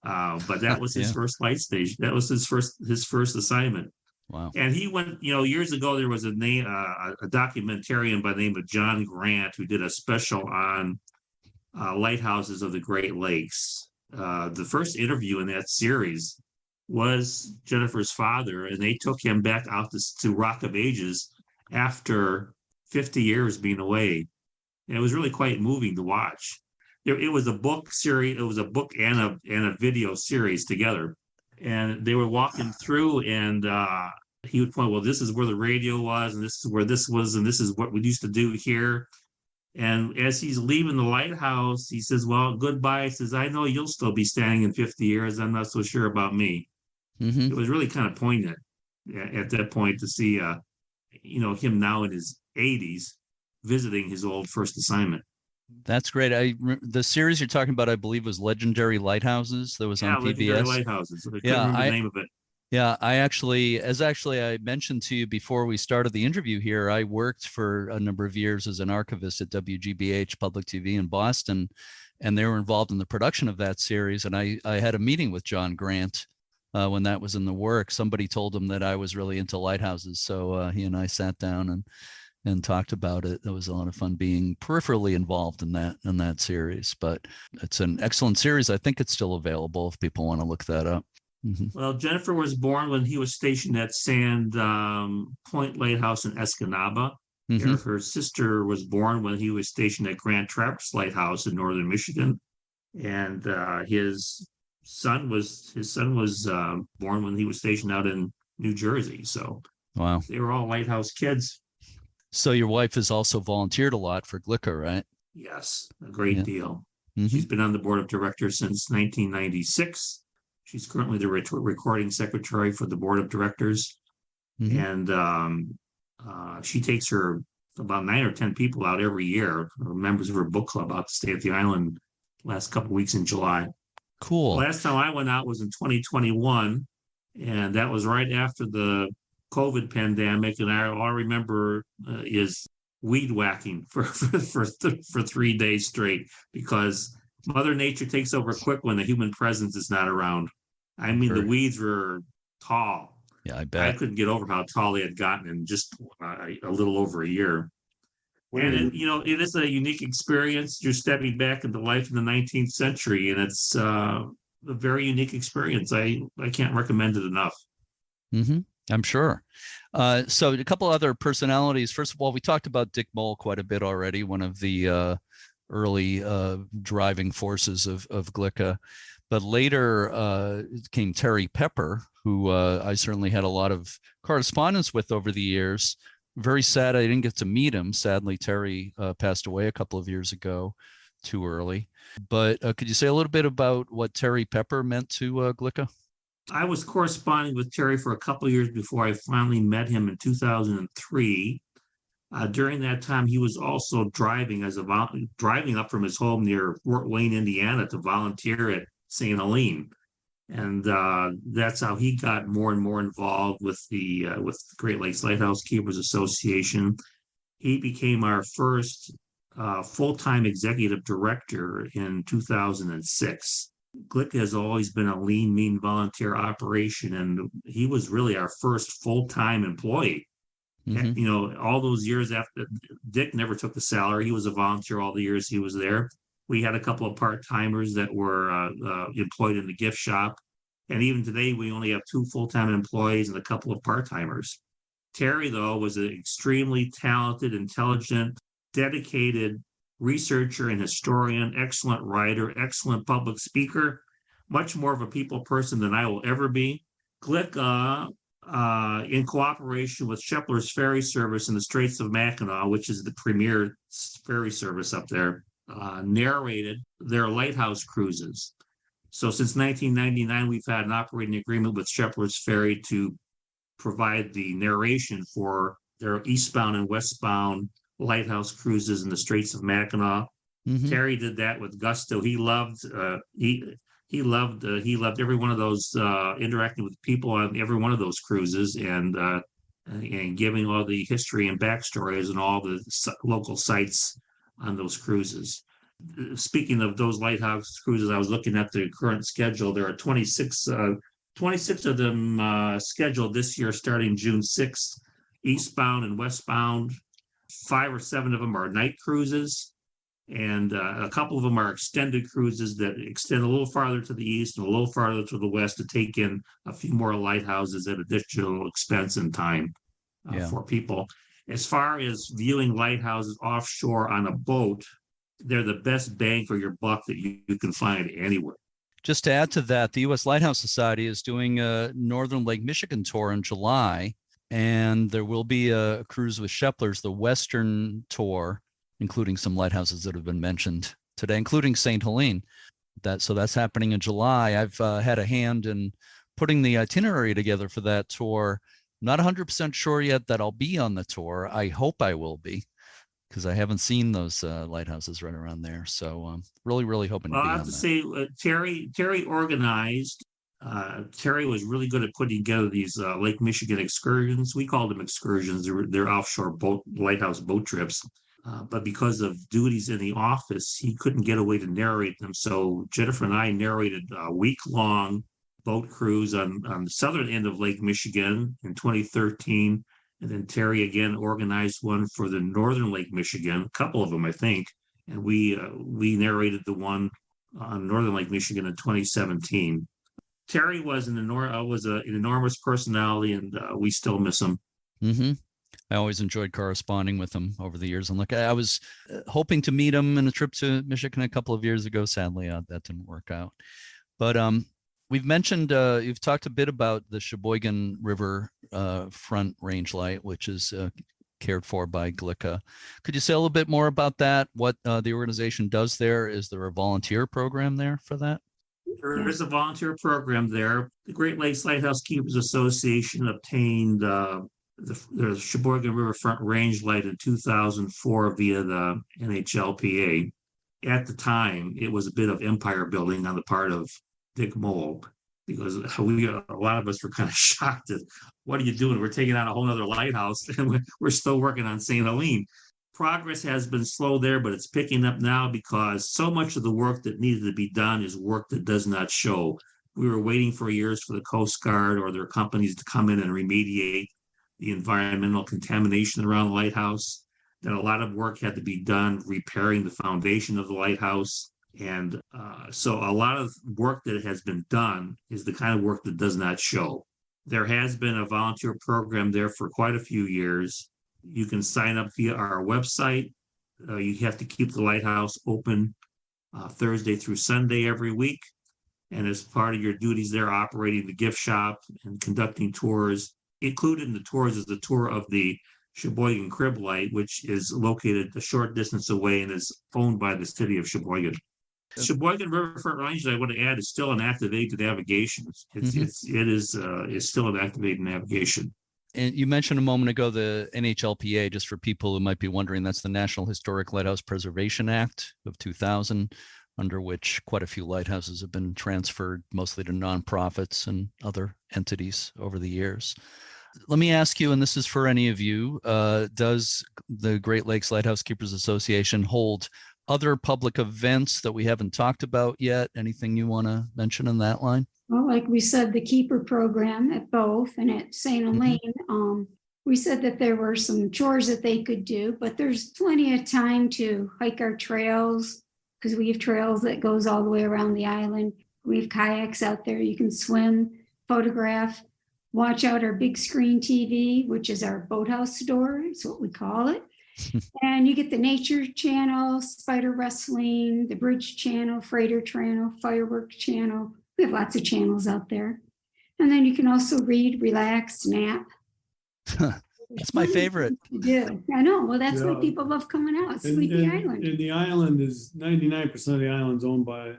But that was his first light station. That was his first assignment. Wow. And he went, years ago, there was a documentarian by the name of John Grant who did a special on lighthouses of the Great Lakes. The first interview in that series was Jennifer's father, and they took him back out to Rock of Ages after 50 years being away. And it was really quite moving to watch. It was a book series. It was a book and a video series together. And they were walking through, and he would point, well, this is where the radio was, and this is where this was, and this is what we used to do here. And as he's leaving the lighthouse, he says, well, goodbye. He says, I know you'll still be standing in 50 years. I'm not so sure about me. It was really kind of poignant at that point to see, him now in his 80s visiting his old first assignment. That's great. The series you're talking about, I believe, was Legendary Lighthouses. That was on PBS. Legendary Lighthouses. I couldn't remember the name of it. Yeah, I mentioned to you before we started the interview here, I worked for a number of years as an archivist at WGBH Public TV in Boston, and they were involved in the production of that series. And I had a meeting with John Grant when that was in the work. Somebody told him that I was really into lighthouses, so he and I sat down and talked about it. It was a lot of fun being peripherally involved in that series. But it's an excellent series. I think it's still available if people want to look that up. Mm-hmm. Well, Jennifer was born when he was stationed at Sand Point Lighthouse in Escanaba. Mm-hmm. Her sister was born when he was stationed at Grand Traverse Lighthouse in northern Michigan, and his son was born when he was stationed out in New Jersey. So, wow, they were all lighthouse kids. So your wife has also volunteered a lot for GLLKA, right? Yes, a great deal. Mm-hmm. She's been on the board of directors since 1996. She's currently the recording secretary for the board of directors. Mm-hmm. And she takes her about 9 or 10 people out every year, or members of her book club, out to stay at the island last couple of weeks in July. Cool. Last time I went out was in 2021, and that was right after the COVID pandemic. And all I remember is weed whacking for 3 days straight, because Mother Nature takes over quick when the human presence is not around. I mean, the weeds were tall. Yeah, I bet. I couldn't get over how tall they had gotten in just a little over a year. And, it is a unique experience. You're stepping back into life in the 19th century, and it's a very unique experience. I can't recommend it enough. Mm-hmm. I'm sure. So a couple other personalities. First of all, we talked about Dick Mole quite a bit already, one of the early driving forces of GLLKA. But later came Terry Pepper, who I certainly had a lot of correspondence with over the years. Very sad I didn't get to meet him. Sadly, Terry passed away a couple of years ago, too early. But could you say a little bit about what Terry Pepper meant to GLLKA? I was corresponding with Terry for a couple of years before I finally met him in 2003. During that time, he was also driving up from his home near Fort Wayne, Indiana, to volunteer at St. Helene, and that's how he got more and more involved with the Great Lakes Lighthouse Keepers Association. He became our first full-time executive director in 2006. GLLKA has always been a lean, mean volunteer operation, and he was really our first full-time employee. Mm-hmm. All those years after, Dick never took a salary. He was a volunteer all the years he was there. We had a couple of part-timers that were employed in the gift shop. And even today, we only have 2 full-time employees and a couple of part-timers. Terry, though, was an extremely talented, intelligent, dedicated researcher and historian, excellent writer, excellent public speaker, much more of a people person than I will ever be. GLLKA, in cooperation with Shepler's Ferry Service in the Straits of Mackinac, which is the premier ferry service up there, narrated their lighthouse cruises. So since 1999, we've had an operating agreement with Shepler's Ferry to provide the narration for their eastbound and westbound lighthouse cruises in the Straits of Mackinac. Mm-hmm. Terry did that with gusto. He loved every one of those, interacting with people on every one of those cruises, and giving all the history and backstories and all the local sites on those cruises. Speaking of those lighthouse cruises, I was looking at the current schedule. There are 26 of them scheduled this year, starting June 6th, eastbound and westbound. 5 or 7 of them are night cruises, and a couple of them are extended cruises that extend a little farther to the east and a little farther to the west to take in a few more lighthouses at additional expense and time for people. As far as viewing lighthouses offshore on a boat, they're the best bang for your buck that you can find anywhere. Just to add to that, the U.S. Lighthouse Society is doing a Northern Lake Michigan tour in July, and there will be a cruise with Shepler's, the Western tour, including some lighthouses that have been mentioned today, including St. Helene. So that's happening in July. I've had a hand in putting the itinerary together for that tour. Not 100% sure yet that I'll be on the tour. I hope I will be, because I haven't seen those lighthouses right around there. So really, really hoping to be on that. I have to say, Terry organized Terry was really good at putting together these Lake Michigan excursions. We called them excursions. They're offshore lighthouse boat trips. But because of duties in the office, he couldn't get away to narrate them. So Jennifer and I narrated a week-long boat cruise on the southern end of Lake Michigan in 2013. And then Terry again organized one for the northern Lake Michigan, a couple of them, I think. And we narrated the one on northern Lake Michigan in 2017. Terry was an enormous personality, and we still miss him. Mm-hmm. I always enjoyed corresponding with him over the years. And look, I was hoping to meet him in a trip to Michigan a couple of years ago. Sadly, that didn't work out. But we've mentioned, you've talked a bit about the Sheboygan River Front Range Light, which is cared for by GLLKA. Could you say a little bit more about that? What the organization does there? Is there a volunteer program there for that? There is a volunteer program there. The Great Lakes Lighthouse Keepers Association obtained the Sheboygan Riverfront Range Light in 2004 via the NHLPA. At the time, it was a bit of empire building on the part of Dick Mole, because a lot of us were kind of shocked at, what are you doing? We're taking on a whole other lighthouse, and we're still working on St. Helene. Progress has been slow there, but it's picking up now because so much of the work that needed to be done is work that does not show. We were waiting for years for the Coast Guard or their companies to come in and remediate the environmental contamination around the lighthouse. Then a lot of work had to be done repairing the foundation of the lighthouse. And so a lot of work that has been done is the kind of work that does not show. There has been a volunteer program there for quite a few years. You can sign up via our website. You have to keep the lighthouse open Thursday through Sunday every week. And as part of your duties there, operating the gift shop and conducting tours. Included in the tours is the tour of the Sheboygan Crib Light, which is located a short distance away and is owned by the city of Sheboygan. Sheboygan Riverfront Range, I want to add, is still an active aid to navigation. It is still an active aid to navigation. And you mentioned a moment ago the NHLPA, just for people who might be wondering, that's the National Historic Lighthouse Preservation Act of 2000, under which quite a few lighthouses have been transferred, mostly to nonprofits and other entities over the years. Let me ask you, and this is for any of you, does the Great Lakes Lighthouse Keepers Association hold other public events that we haven't talked about yet? Anything you want to mention in that line? Well, like we said, the keeper program at both and at St. Helene, we said that there were some chores that they could do, but there's plenty of time to hike our trails, because we have trails that goes all the way around the island. We have kayaks out there. You can swim, photograph, watch out our big screen TV, which is our boathouse store. It's what we call it. And you get the Nature Channel, Spider Wrestling, the Bridge Channel, Freighter Channel, Fireworks Channel. We have lots of channels out there. And then you can also read, relax, nap. That's my favorite. Yeah, I know. Well, that's why people love coming out. Sleepy Island. And the island is 99% of the island's owned by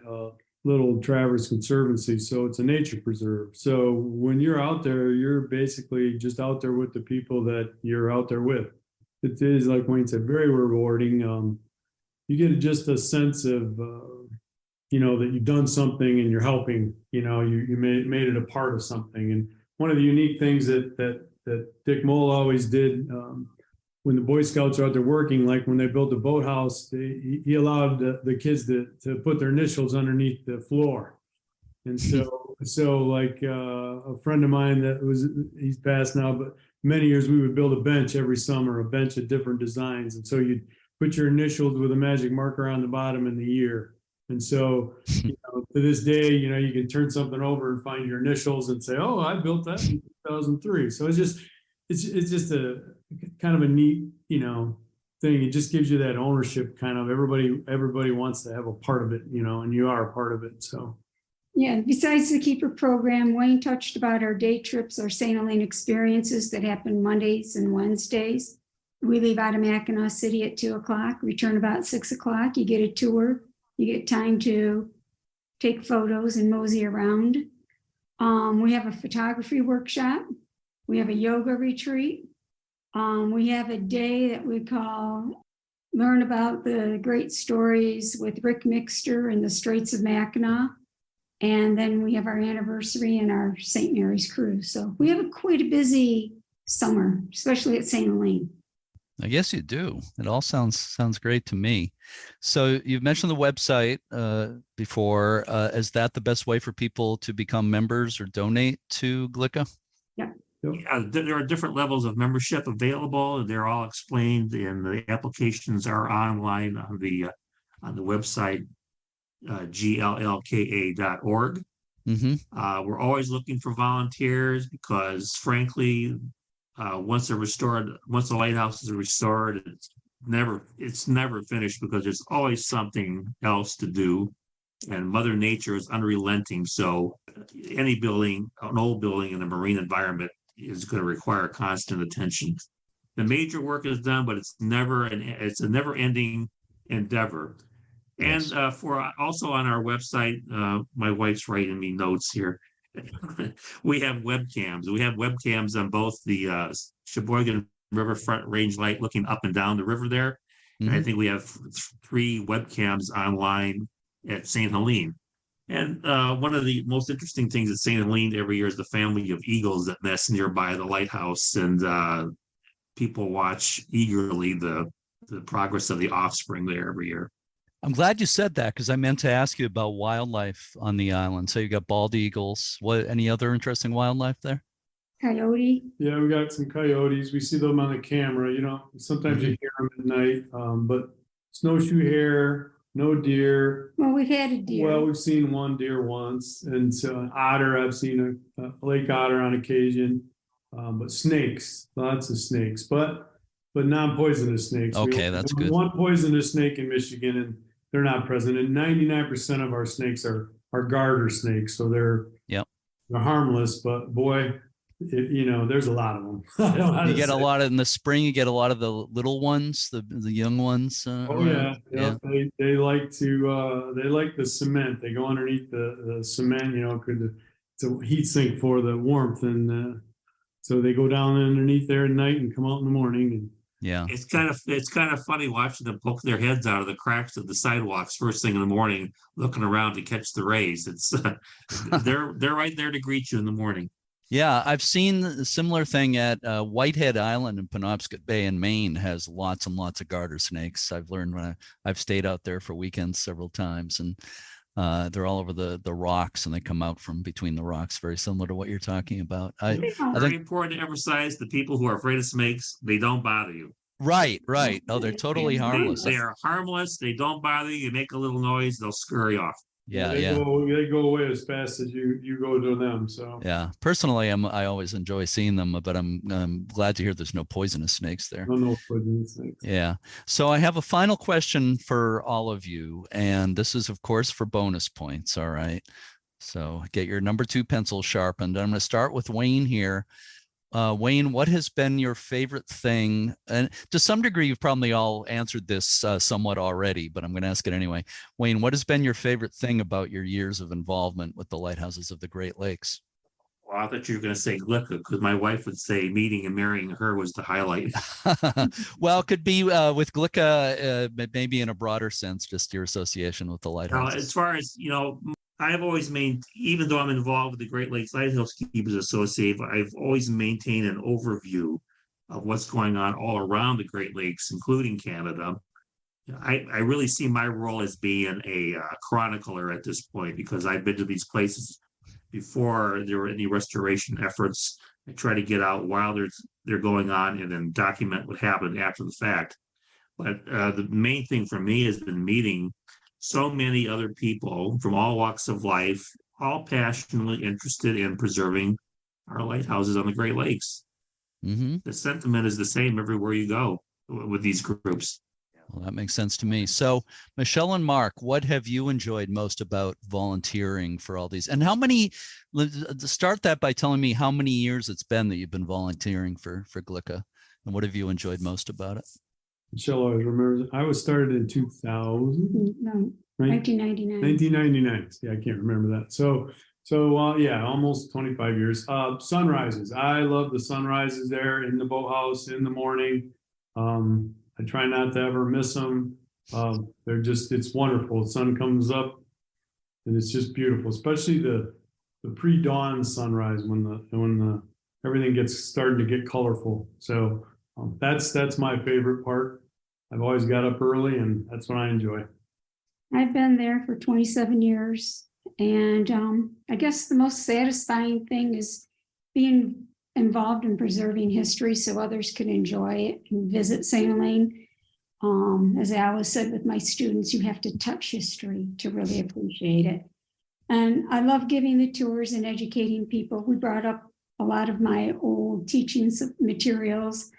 Little Traverse Conservancy. So it's a nature preserve. So when you're out there, you're basically just out there with the people that you're out there with. It is, like Wayne said, very rewarding. You get just a sense of, that you've done something and you're helping, you made it a part of something. And one of the unique things that Dick Mole always did when the Boy Scouts are out there working, like when they built the boathouse, he allowed the kids to put their initials underneath the floor. And so like a friend of mine he's passed now, but many years we would build a bench every summer, a bench of different designs. And so you'd put your initials with a magic marker on the bottom and the year. And so, to this day, you can turn something over and find your initials and say, "Oh, I built that in 2003." So it's just a kind of a neat, thing. It just gives you that ownership. Kind of everybody wants to have a part of it, and you are a part of it. So. Yeah, besides the keeper program, Wayne touched about our day trips, our St. Helene experiences that happen Mondays and Wednesdays. We leave out of Mackinac City at 2:00, return about 6:00. You get a tour. You get time to take photos and mosey around. We have a photography workshop. We have a yoga retreat. We have a day that we call Learn About the Great Stories with Rick Mixter in the Straits of Mackinac. And then we have our anniversary and our St. Mary's cruise. So we have quite a busy summer, especially at St. Helene. I guess you do. It all sounds great to me. So you've mentioned the website before. Is that the best way for people to become members or donate to GLLKA? Yeah, there are different levels of membership available. They're all explained, and the applications are online on the website, GLLKA.org. Mm-hmm. We're always looking for volunteers because, frankly, once the lighthouses are restored, it's never finished because there's always something else to do, and Mother Nature is unrelenting. So any building, an old building in a marine environment, is going to require constant attention. The major work is done, but it's a never-ending endeavor. And for also on our website, my wife's writing me notes here. We have webcams. We have webcams on both the Sheboygan Riverfront range light looking up and down the river there. Mm-hmm. And I think we have 3 webcams online at St. Helene. And one of the most interesting things at St. Helene every year is the family of eagles that nest nearby the lighthouse. And people watch eagerly the progress of the offspring there every year. I'm glad you said that because I meant to ask you about wildlife on the island. So you got bald eagles. Any other interesting wildlife there? Coyote. Yeah, we got some coyotes. We see them on the camera. Sometimes you hear them at night, but snowshoe hare, no deer. Well, we've had a deer. Well, we've seen one deer once, and so an otter. I've seen a lake otter on occasion, but snakes, lots of snakes, but non-poisonous snakes. Okay, that's good. One poisonous snake in Michigan, and they're not present. And 99% of our snakes are garter snakes, so they're harmless. But boy, there's a lot of them. You get a lot in the spring. You get a lot of the little ones, the young ones. Yeah. They like the cement. They go underneath the cement. It's a heat sink for the warmth, and so they go down underneath there at night and come out in the morning. And yeah, it's kind of funny watching them poke their heads out of the cracks of the sidewalks first thing in the morning, looking around to catch the rays. It's they're right there to greet you in the morning. Yeah, I've seen a similar thing at Whitehead Island in Penobscot Bay in Maine. Has lots and lots of garter snakes. I've learned when I've stayed out there for weekends several times, and they're all over the rocks, and they come out from between the rocks, very similar to what you're talking about. I Very important to emphasize: the people who are afraid of snakes, they don't bother you. Right. Oh, they're totally harmless. They are harmless. They don't bother you. You make a little noise, they'll scurry off. They go away as fast as you go to them. So yeah, personally, I always enjoy seeing them, but I'm glad to hear there's no poisonous snakes there. No poisonous snakes. Yeah. So I have a final question for all of you, and this is, of course, for bonus points. All right. So get your number 2 pencil sharpened. I'm going to start with Wayne here. Wayne, what has been your favorite thing? And to some degree, you've probably all answered this somewhat already, but I'm going to ask it anyway. Wayne, what has been your favorite thing about your years of involvement with the Lighthouses of the Great Lakes? Well, I thought you were going to say GLLKA, because my wife would say meeting and marrying her was the highlight. Well, it could be with GLLKA, maybe in a broader sense, just your association with the Lighthouses. As far as, I've always even though I'm involved with the Great Lakes Lighthouse Keepers Association, I've always maintained an overview of what's going on all around the Great Lakes, including Canada. I really see my role as being a chronicler at this point, because I've been to these places before there were any restoration efforts. I try to get out while they're going on and then document what happened after the fact. But the main thing for me has been meeting so many other people from all walks of life, all passionately interested in preserving our lighthouses on the Great Lakes. Mm-hmm. The sentiment is the same everywhere you go with these groups. Well, that makes sense to me. So, Michele and Mark, what have you enjoyed most about volunteering for all these? And how many, start that by telling me how many years it's been that you've been volunteering for GLLKA, and what have you enjoyed most about it? Michele always remembers. I was started in 2000. No, right? 1999. 1999. Yeah, I can't remember that. So yeah, almost 25 years. Sunrises. I love the sunrises there in the boathouse in the morning. I try not to ever miss them. It's wonderful. The sun comes up And it's just beautiful, especially the pre-dawn sunrise when everything gets starting to get colorful. So that's my favorite part. I've always got up early, and that's what I enjoy. I've been there for 27 years. And I guess the most satisfying thing is being involved in preserving history so others can enjoy it and visit St. Helene. As I always said with my students, you have to touch history to really appreciate it. And I love giving the tours and educating people. We brought up a lot of my old teaching materials,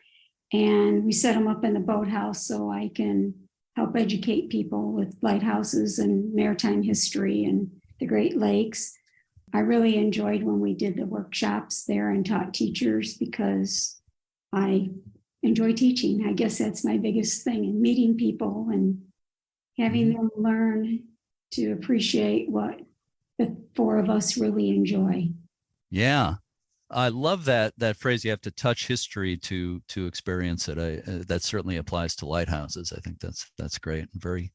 and we set them up in the boathouse so I can help educate people with lighthouses and maritime history and the Great Lakes. I really enjoyed when we did the workshops there and taught teachers because I enjoy teaching. I guess that's my biggest thing, and meeting people and having them learn to appreciate what the four of us really enjoy. Yeah. I love that phrase. You have to touch history to experience it. That certainly applies to lighthouses. I think that's great. Very,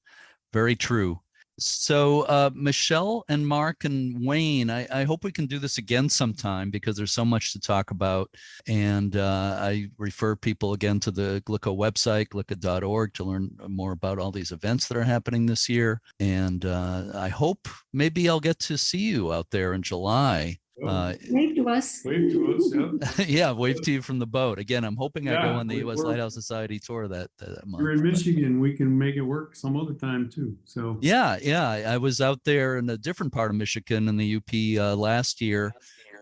very true. So Michele and Mark and Wayne, I hope we can do this again sometime because there's so much to talk about. And I refer people again to the GLLKA website, glilka.org, to learn more about all these events that are happening this year. And I hope maybe I'll get to see you out there in July. Wave to us. Wave to us, yeah. Yeah, wave to you from the boat. Again, I'm hoping I go on the U.S. we're- Lighthouse Society tour that month. You're in but- Michigan, we can make it work some other time too. So Yeah. I was out there in a different part of Michigan in the UP last year,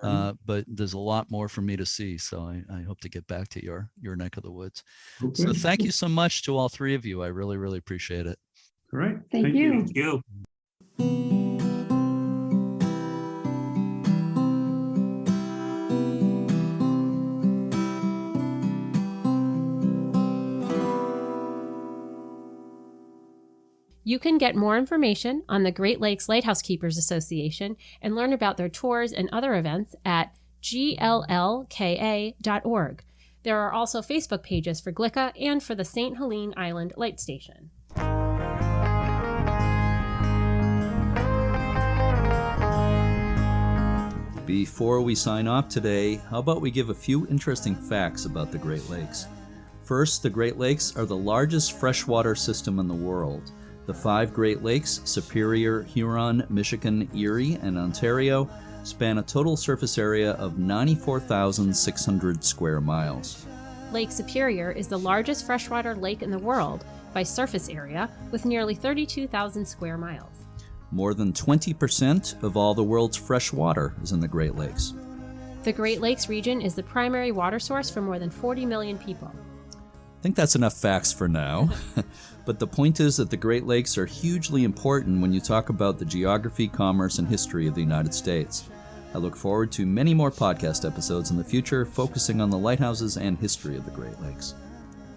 but there's a lot more for me to see. So I hope to get back to your neck of the woods. okay. So thank you so much to all three of you. I really, really appreciate it. All right. Thank you. Thank you. You can get more information on the Great Lakes Lighthouse Keepers Association and learn about their tours and other events at GLLKA.org. There are also Facebook pages for GLLKA and for the St. Helena Island Light Station. Before we sign off today, how about we give a few interesting facts about the Great Lakes? First, the Great Lakes are the largest freshwater system in the world. The 5 Great Lakes, Superior, Huron, Michigan, Erie, and Ontario, span a total surface area of 94,600 square miles. Lake Superior is the largest freshwater lake in the world by surface area, with nearly 32,000 square miles. More than 20% of all the world's fresh water is in the Great Lakes. The Great Lakes region is the primary water source for more than 40 million people. I think that's enough facts for now. But the point is that the Great Lakes are hugely important when you talk about the geography, commerce, and history of the United States. I look forward to many more podcast episodes in the future focusing on the lighthouses and history of the Great Lakes.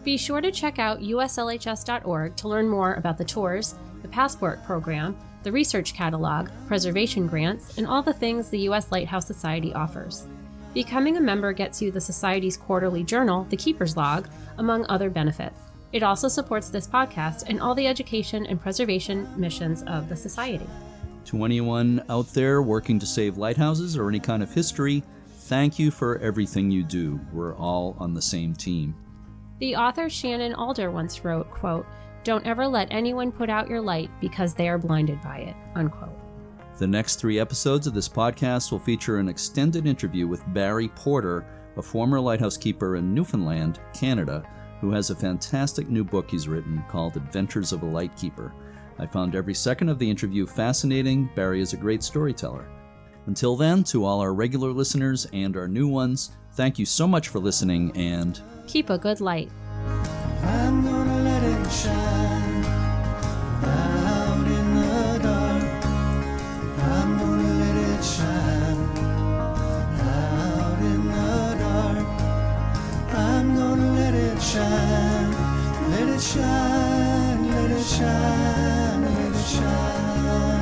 Be sure to check out uslhs.org to learn more about the tours, the passport program, the research catalog, preservation grants, and all the things the U.S. Lighthouse Society offers. Becoming a member gets you the Society's quarterly journal, the Keeper's Log, among other benefits. It also supports this podcast and all the education and preservation missions of the Society. To anyone out there working to save lighthouses or any kind of history, thank you for everything you do. We're all on the same team. The author Shannon Alder once wrote, quote, "Don't ever let anyone put out your light because they are blinded by it," unquote. The next 3 episodes of this podcast will feature an extended interview with Barry Porter, a former lighthouse keeper in Newfoundland, Canada, who has a fantastic new book he's written called Adventures of a Lightkeeper. I found every second of the interview fascinating. Barry is a great storyteller. Until then, to all our regular listeners and our new ones, thank you so much for listening, and Keep a good light. I'm gonna let it shine out in the dark. I'm gonna let it shine out in the dark. I'm gonna let it shine, let it shine, let it shine, let it shine.